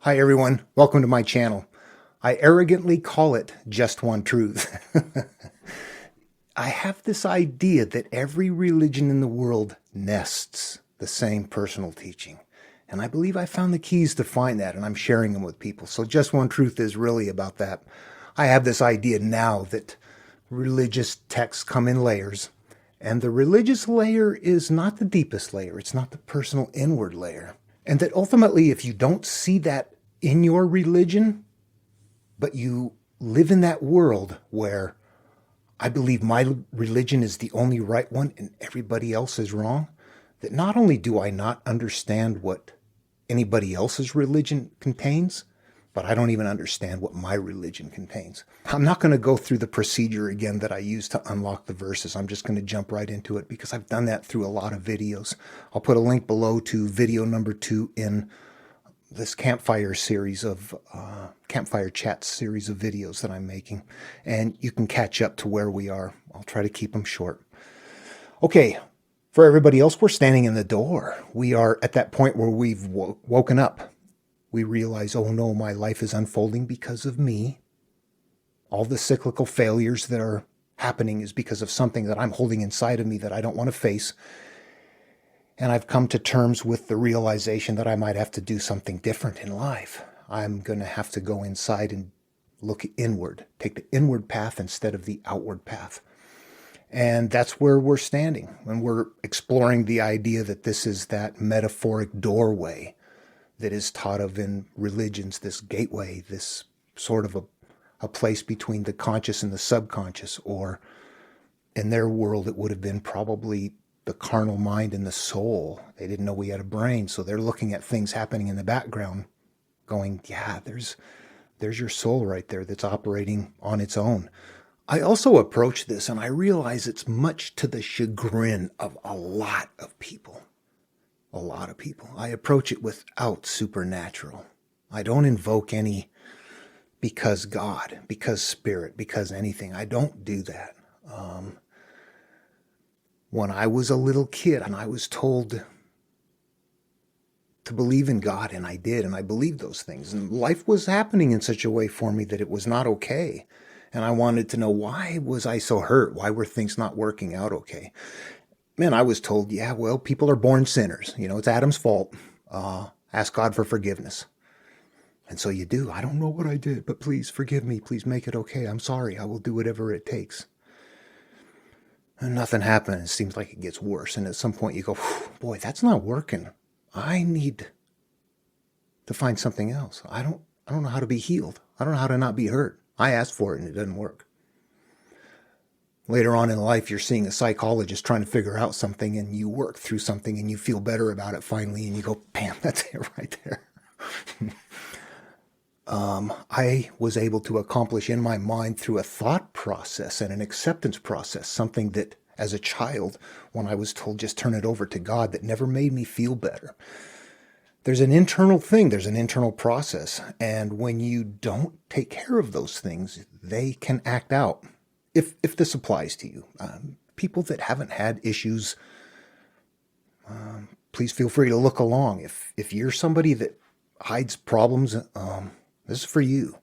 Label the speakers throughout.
Speaker 1: Hi everyone, welcome to my channel. I arrogantly call it Just One Truth. I have this idea that every religion in the world nests the same personal teaching. And I believe I found the keys to find that, and I'm sharing them with people. So Just One Truth is really about that. I have this idea now that religious texts come in layers, and the religious layer is not the deepest layer. It's not the personal inward layer. And that ultimately, if you don't see that in your religion, but you live in that world where I believe my religion is the only right one and everybody else is wrong, that not only do I not understand what anybody else's religion contains, but I don't even understand what my religion contains. I'm not going to go through the procedure again that I used to unlock the verses. I'm just going to jump right into it because I've done that through a lot of videos. I'll put a link below to video number 2 in this campfire series of campfire chat series of videos that I'm making, and you can catch up to where we are. I'll try to keep them short. Okay, for everybody else, we're standing in the door. We are at that point where we've woken up. We realize, oh no, my life is unfolding because of me. All the cyclical failures that are happening is because of something that I'm holding inside of me that I don't want to face. And I've come to terms with the realization that I might have to do something different in life. I'm going to have to go inside and look inward, take the inward path instead of the outward path. And that's where we're standing. And we're exploring the idea that this is that metaphoric doorway that is taught of in religions, this gateway, this sort of a place between the conscious and the subconscious, or in their world it would have been probably the carnal mind and the soul. They didn't know we had a brain, so they're looking at things happening in the background going, yeah, there's your soul right there that's operating on its own. I also approach this and I realize it's much to the chagrin of a lot of people. A lot of people. I approach it without supernatural. I don't invoke any because God, because spirit, because anything. I don't do that. When I was a little kid and I was told to believe in God, and I did, and I believed those things. And life was happening in such a way for me that it was not okay. And I wanted to know, why was I so hurt? Why were things not working out okay? Man, I was told, yeah, well, people are born sinners. You know, it's Adam's fault. Ask God for forgiveness. And so you do. I don't know what I did, but please forgive me. Please make it okay. I'm sorry. I will do whatever it takes. And nothing happened. It seems like it gets worse. And at some point you go, boy, that's not working. I need to find something else. I don't know how to be healed. I don't know how to not be hurt. I asked for it and it doesn't work. Later on in life, you're seeing a psychologist trying to figure out something, and you work through something and you feel better about it finally, and you go, bam, that's it right there. I was able to accomplish in my mind through a thought process and an acceptance process, something that as a child, when I was told just turn it over to God, that never made me feel better. There's an internal thing, there's an internal process, and when you don't take care of those things, they can act out. If this applies to you, people that haven't had issues, please feel free to look along. If you're somebody that hides problems, this is for you.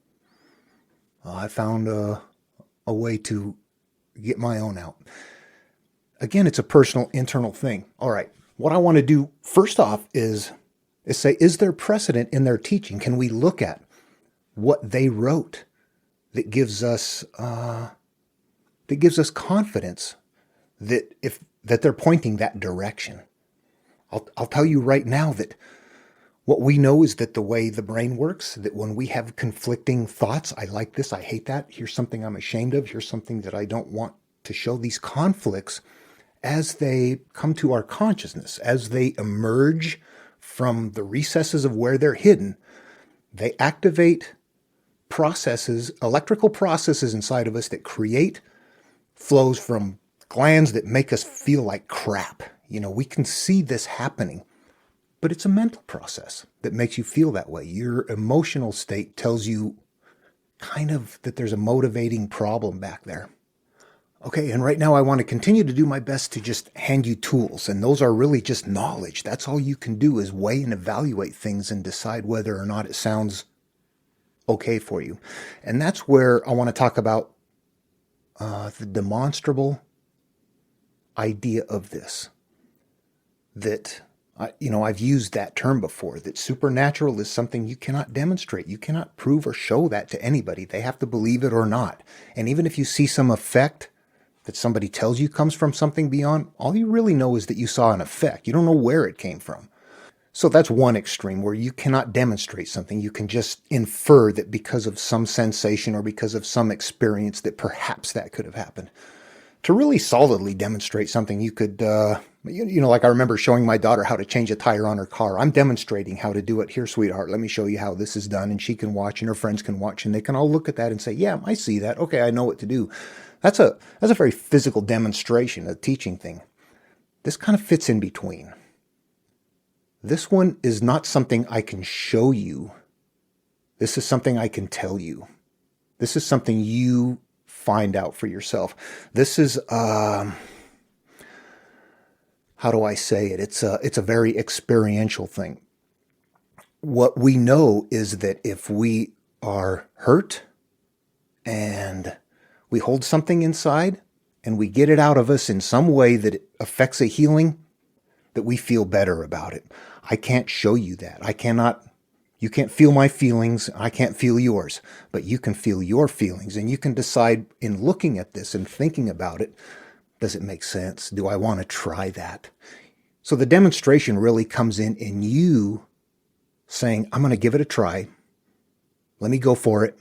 Speaker 1: I found a way to get my own out. Again, it's a personal, internal thing. All right, what I want to do first off is say, is there precedent in their teaching? Can we look at what they wrote that gives us confidence that they're pointing that direction? I'll tell you right now that what we know is that the way the brain works, that when we have conflicting thoughts, I like this, I hate that, here's something I'm ashamed of, here's something that I don't want to show, these conflicts, as they come to our consciousness, as they emerge from the recesses of where they're hidden, they activate processes, electrical processes inside of us that create flows from glands that make us feel like crap. You know, we can see this happening, but it's a mental process that makes you feel that way. Your emotional state tells you kind of that there's a motivating problem back there. Okay, and right now I want to continue to do my best to just hand you tools, and those are really just knowledge. That's all you can do is weigh and evaluate things and decide whether or not it sounds okay for you. And that's where I want to talk about the demonstrable idea of this. That, I've used that term before, that supernatural is something you cannot demonstrate. You cannot prove or show that to anybody. They have to believe it or not. And even if you see some effect that somebody tells you comes from something beyond, all you really know is that you saw an effect. You don't know where it came from. So that's one extreme where you cannot demonstrate something. You can just infer that because of some sensation or because of some experience that perhaps that could have happened. To really solidly demonstrate something, you could, like I remember showing my daughter how to change a tire on her car. I'm demonstrating how to do it. Here, sweetheart, let me show you how this is done. And she can watch and her friends can watch and they can all look at that and say, yeah, I see that. Okay, I know what to do. That's a very physical demonstration, a teaching thing. This kind of fits in between. This one is not something I can show you. This is something I can tell you. This is something you find out for yourself. This is, how do I say it? It's a very experiential thing. What we know is that if we are hurt and we hold something inside and we get it out of us in some way that it affects a healing, that we feel better about it. I can't show you that. You can't feel my feelings. I can't feel yours, but you can feel your feelings and you can decide in looking at this and thinking about it, does it make sense? Do I want to try that? So the demonstration really comes in you saying, I'm going to give it a try. Let me go for it.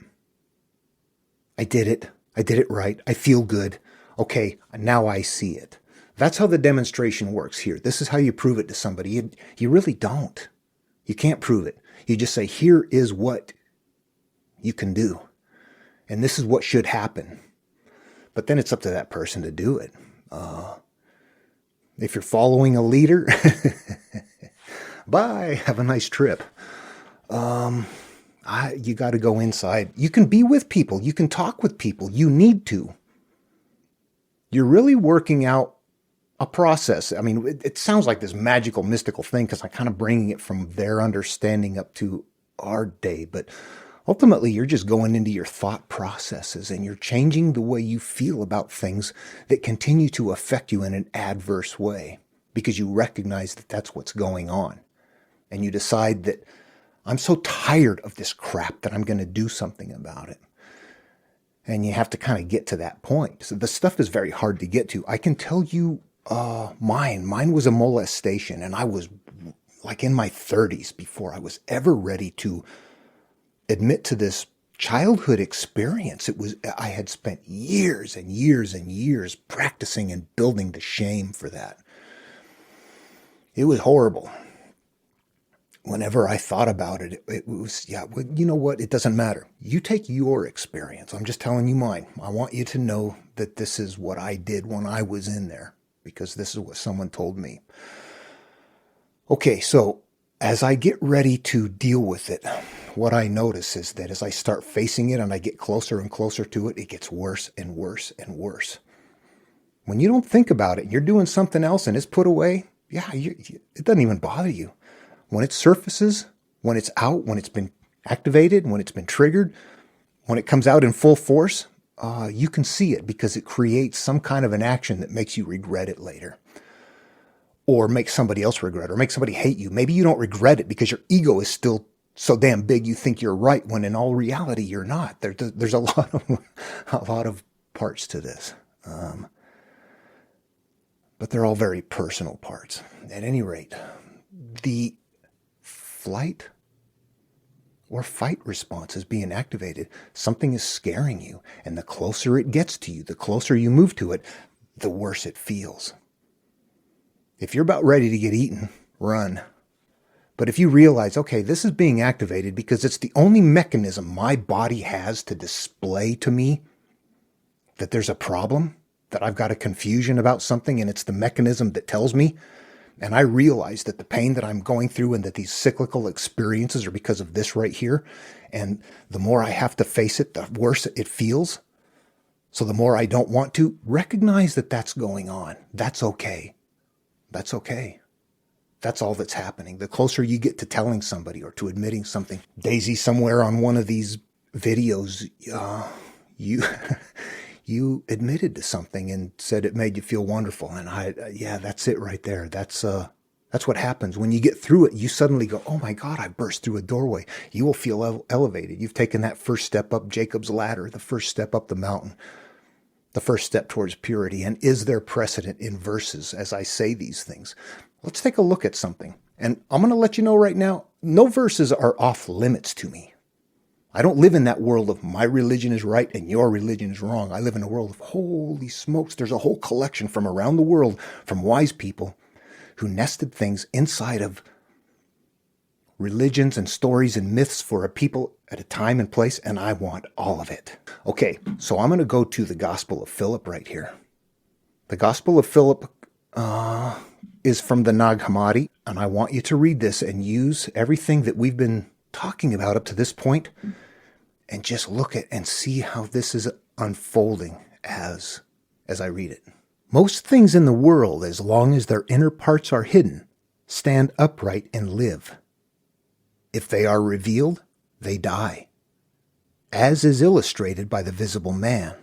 Speaker 1: I did it. I did it right. I feel good. Okay, now I see it. That's how the demonstration works here. This is how you prove it to somebody. You really don't. You can't prove it. You just say, here is what you can do. And this is what should happen. But then it's up to that person to do it. If you're following a leader, bye, have a nice trip. You got to go inside. You can be with people. You can talk with people. You need to. You're really working out a process. I mean, it sounds like this magical, mystical thing because I'm kind of bringing it from their understanding up to our day. But ultimately, you're just going into your thought processes and you're changing the way you feel about things that continue to affect you in an adverse way because you recognize that that's what's going on. And you decide that I'm so tired of this crap that I'm going to do something about it. And you have to kind of get to that point. So the stuff is very hard to get to. I can tell you mine was a molestation, and I was like in my 30s before I was ever ready to admit to this childhood experience. I had spent years and years and years practicing and building the shame for that. It was horrible. Whenever I thought about it, it was, you know what? It doesn't matter. You take your experience. I'm just telling you mine. I want you to know that this is what I did when I was in there, because this is what someone told me. Okay, so as I get ready to deal with it, what I notice is that as I start facing it and I get closer and closer to it, it gets worse and worse and worse. When you don't think about it, you're doing something else and it's put away, it doesn't even bother you. When it surfaces, when it's out, when it's been activated, when it's been triggered, when it comes out in full force, you can see it because it creates some kind of an action that makes you regret it later. Or makes somebody else regret, or makes somebody hate you. Maybe you don't regret it because your ego is still so damn big you think you're right, when in all reality you're not. There's a lot of parts to this. But they're all very personal parts. At any rate, the flight or fight response is being activated. Something is scaring you, and the closer it gets to you, the closer you move to it, the worse it feels. If you're about ready to get eaten, run. But if you realize, okay, this is being activated because it's the only mechanism my body has to display to me that there's a problem, that I've got a confusion about something, and it's the mechanism that tells me, and I realize that the pain that I'm going through and that these cyclical experiences are because of this right here, and the more I have to face it, the worse it feels. So the more I don't want to, recognize that that's going on. That's okay. That's okay. That's all that's happening. The closer you get to telling somebody or to admitting something. Daisy, somewhere on one of these videos, you you admitted to something and said it made you feel wonderful. And yeah, that's it right there. That's what happens. When you get through it, you suddenly go, oh my God, I burst through a doorway. You will feel elevated. You've taken that first step up Jacob's ladder, the first step up the mountain, the first step towards purity. And is there precedent in verses as I say these things? Let's take a look at something. And I'm going to let you know right now, no verses are off limits to me. I don't live in that world of my religion is right and your religion is wrong. I live in a world of holy smokes. There's a whole collection from around the world from wise people who nested things inside of religions and stories and myths for a people at a time and place, and I want all of it. Okay, so I'm going to go to the Gospel of Philip right here. The Gospel of Philip is from the Nag Hammadi, and I want you to read this and use everything that we've been talking about up to this point and just look at and see how this is unfolding as I read it. Most things in the world, as long as their inner parts are hidden, stand upright and live. If they are revealed, they die, as is illustrated by the visible man.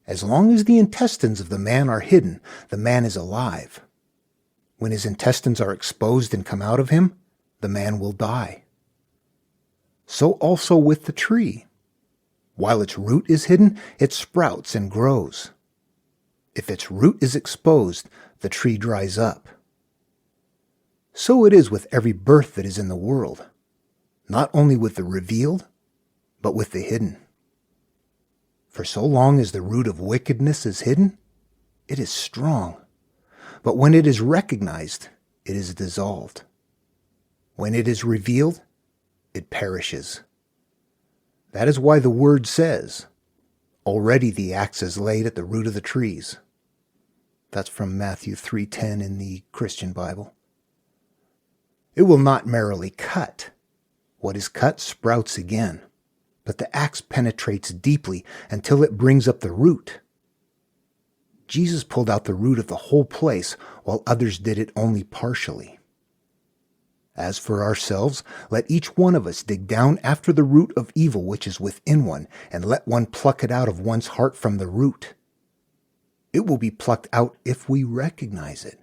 Speaker 1: As long as the intestines of the man are hidden, the man is alive. When his intestines are exposed and come out of him, the man will die. So also with the tree. While its root is hidden, it sprouts and grows. If its root is exposed, the tree dries up. So it is with every birth that is in the world, not only with the revealed, but with the hidden. For so long as the root of wickedness is hidden, it is strong. But when it is recognized, it is dissolved. When it is revealed, it perishes. That is why the word says, already the axe is laid at the root of the trees. That's from Matthew 3:10 in the Christian Bible. It will not merely cut. What is cut sprouts again, but the axe penetrates deeply until it brings up the root. Jesus pulled out the root of the whole place, while others did it only partially. As for ourselves, let each one of us dig down after the root of evil which is within one, and let one pluck it out of one's heart from the root. It will be plucked out if we recognize it.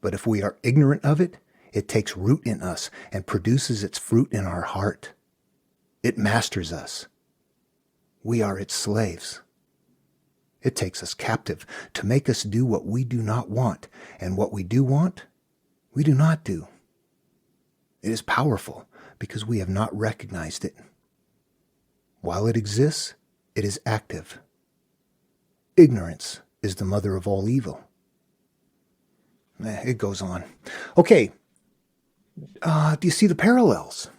Speaker 1: But if we are ignorant of it, it takes root in us and produces its fruit in our heart. It masters us. We are its slaves. It takes us captive to make us do what we do not want, and what we do want, we do not do. It is powerful because we have not recognized it. While it exists, it is active. Ignorance is the mother of all evil. It goes on. Okay, do you see the parallels?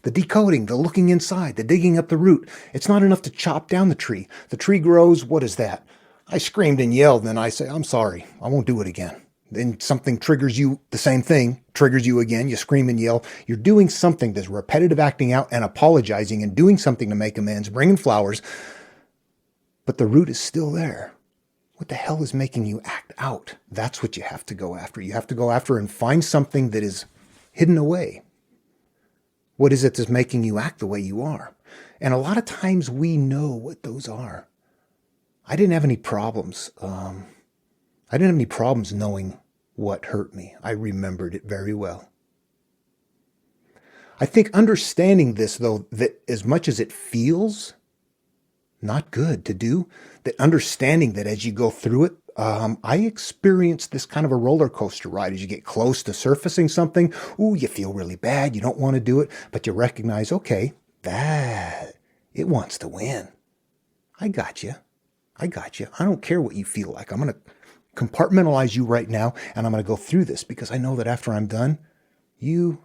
Speaker 1: The decoding, the looking inside, the digging up the root. It's not enough to chop down the tree. The tree grows, what is that? I screamed and yelled, and then I say, I'm sorry, I won't do it again. Then something triggers you, the same thing, triggers you again, you scream and yell. You're doing something that's repetitive acting out and apologizing and doing something to make amends, bringing flowers, but the root is still there. What the hell is making you act out? That's what you have to go after. You have to go after and find something that is hidden away. What is it that's making you act the way you are? And a lot of times we know what those are. I didn't have any problems. I didn't have any problems knowing what hurt me. I remembered it very well. I think understanding this, though, that as much as it feels not good to do, that understanding that as you go through it, I experienced this kind of a roller coaster ride. As you get close to surfacing something, ooh, you feel really bad. You don't want to do it, but you recognize, okay, that it wants to win. I got you. I got you. I don't care what you feel like. I'm going to compartmentalize you right now, and I'm going to go through this because I know that after I'm done, you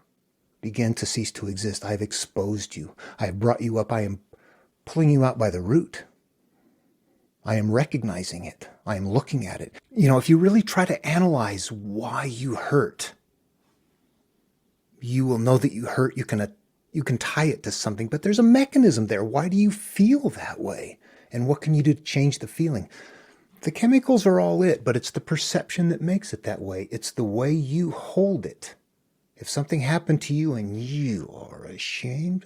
Speaker 1: begin to cease to exist. I've exposed you. I have brought you up. I am pulling you out by the root. I am recognizing it. I am looking at it. You know, if you really try to analyze why you hurt, you will know that you hurt. You can tie it to something, but there's a mechanism there. Why do you feel that way? And what can you do to change the feeling? The chemicals are all it, but it's the perception that makes it that way. It's the way you hold it. If something happened to you and you are ashamed,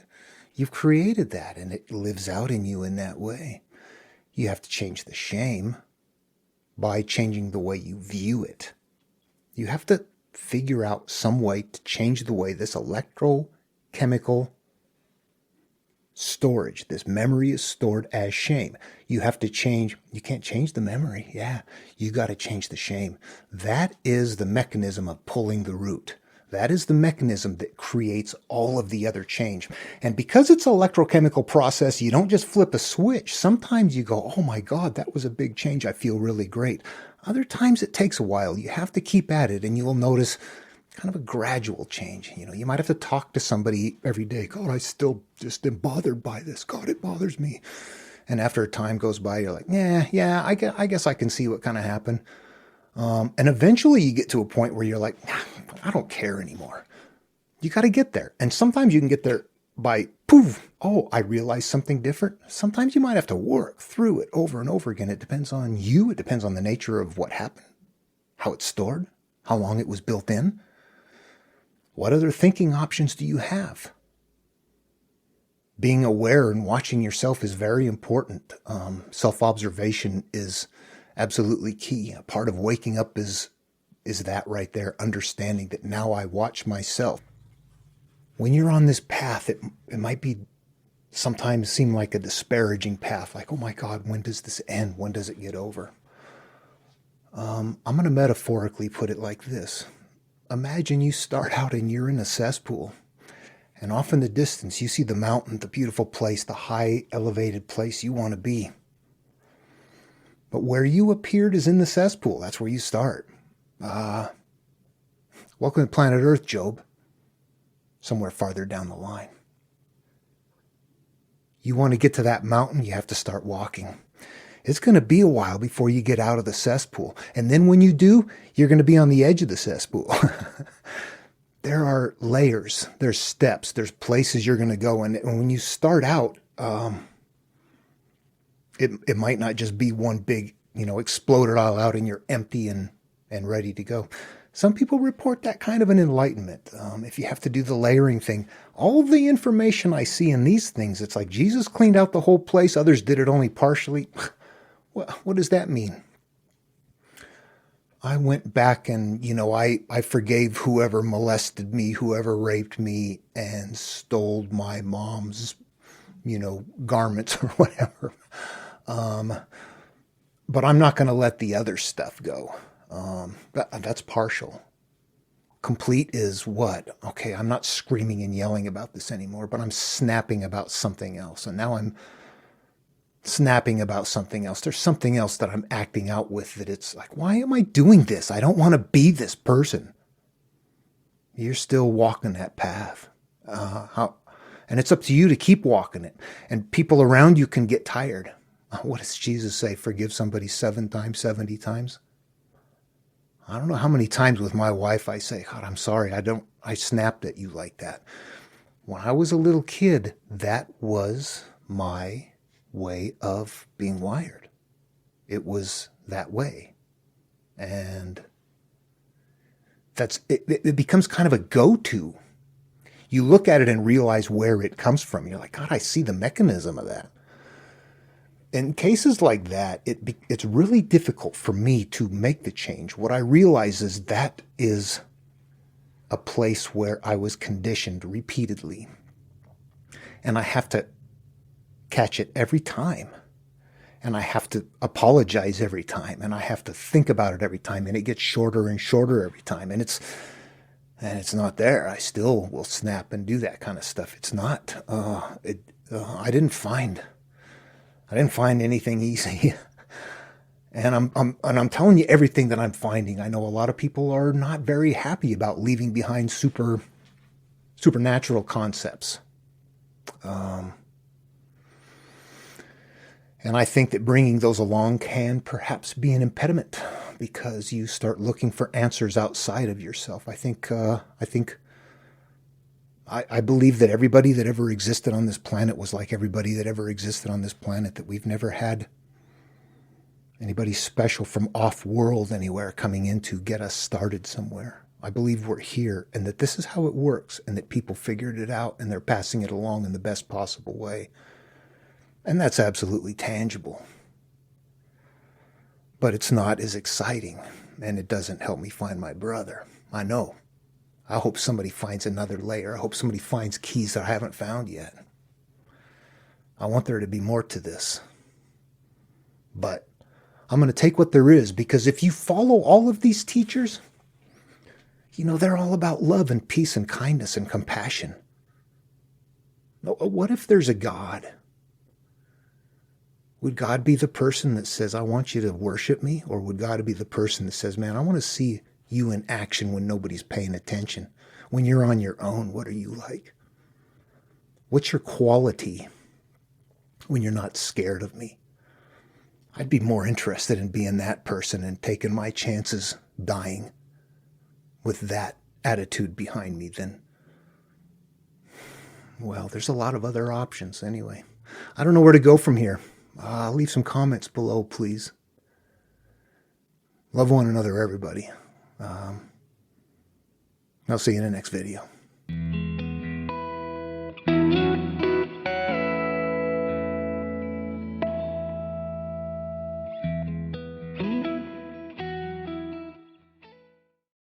Speaker 1: you've created that and it lives out in you in that way. You have to change the shame by changing the way you view it. You have to figure out some way to change the way this electrochemical storage, this memory is stored as shame. You have to change, you can't change the memory. Yeah, you got to change the shame. That is the mechanism of pulling the root. That is the mechanism that creates all of the other change. And because it's an electrochemical process, you don't just flip a switch. Sometimes you go, oh my God, that was a big change. I feel really great. Other times it takes a while. You have to keep at it and you'll notice kind of a gradual change. You might have to talk to somebody every day. God, I still just am bothered by this. God, it bothers me. And after a time goes by, you're like, yeah, I guess I can see what kind of happened. And eventually you get to a point where you're like, I don't care anymore. You got to get there. And sometimes you can get there by poof. Oh, I realized something different. Sometimes you might have to work through it over and over again. It depends on you. It depends on the nature of what happened, how it's stored, how long it was built in. What other thinking options do you have? Being aware and watching yourself is very important. Self-observation is absolutely key. A part of waking up is that right there, understanding that now I watch myself. When you're on this path, it might be sometimes seem like a disparaging path, like, oh my God, when does this end? When does it get over? I'm going to metaphorically put it like this. Imagine you start out and you're in a cesspool, and off in the distance you see the mountain, the beautiful place, the high elevated place you want to be. But where you appeared is in the cesspool. That's where you start. Welcome to planet Earth, Job. Somewhere farther down the line. You want to get to that mountain, you have to start walking. It's going to be a while before you get out of the cesspool. And then when you do, you're going to be on the edge of the cesspool. There are layers, there's steps, there's places you're going to go. And when you start out, it might not just be one big, explode it all out and you're empty and ready to go. Some people report that kind of an enlightenment. If you have to do the layering thing, all of the information I see in these things, it's like Jesus cleaned out the whole place. Others did it only partially. What does that mean? I went back and, I forgave whoever molested me, whoever raped me and stole my mom's, garments or whatever. But I'm not going to let the other stuff go. That's partial. Complete is what? Okay, I'm not screaming and yelling about this anymore, but I'm snapping about something else. And now I'm snapping about something else. There's something else that I'm acting out with that it's like, why am I doing this? I don't want to be this person. You're still walking that path. And it's up to you to keep walking it. And people around you can get tired. What does Jesus say? Forgive somebody 7 times, 70 times? I don't know how many times with my wife I say, God, I'm sorry. I snapped at you like that. When I was a little kid, that was my way of being wired. It was that way. And it becomes kind of a go-to. You look at it and realize where it comes from. You're like, God, I see the mechanism of that. In cases like that, it's really difficult for me to make the change. What I realize is that is a place where I was conditioned repeatedly. And I have to catch it every time. And I have to apologize every time. And I have to think about it every time. And it gets shorter and shorter every time. And it's not there. I still will snap and do that kind of stuff. It's not. I didn't find anything easy. And I'm telling you everything that I'm finding. I know a lot of people are not very happy about leaving behind supernatural concepts. And I think that bringing those along can perhaps be an impediment because you start looking for answers outside of yourself. I think I believe that everybody that ever existed on this planet was like everybody that ever existed on this planet, that we've never had anybody special from off-world anywhere coming in to get us started somewhere. I believe we're here and that this is how it works and that people figured it out and they're passing it along in the best possible way. And that's absolutely tangible. But it's not as exciting, and it doesn't help me find my brother. I know. I hope somebody finds another layer. I hope somebody finds keys that I haven't found yet. I want there to be more to this. But I'm going to take what there is, because if you follow all of these teachers, you know, they're all about love and peace and kindness and compassion. What if there's a God? Would God be the person that says, I want you to worship me? Or would God be the person that says, man, I want to see you in action when nobody's paying attention? When you're on your own, what are you like? What's your quality when you're not scared of me? I'd be more interested in being that person and taking my chances dying with that attitude behind me than, well, there's a lot of other options anyway. I don't know where to go from here. Leave some comments below, please. Love one another, everybody. I'll see you in the next video.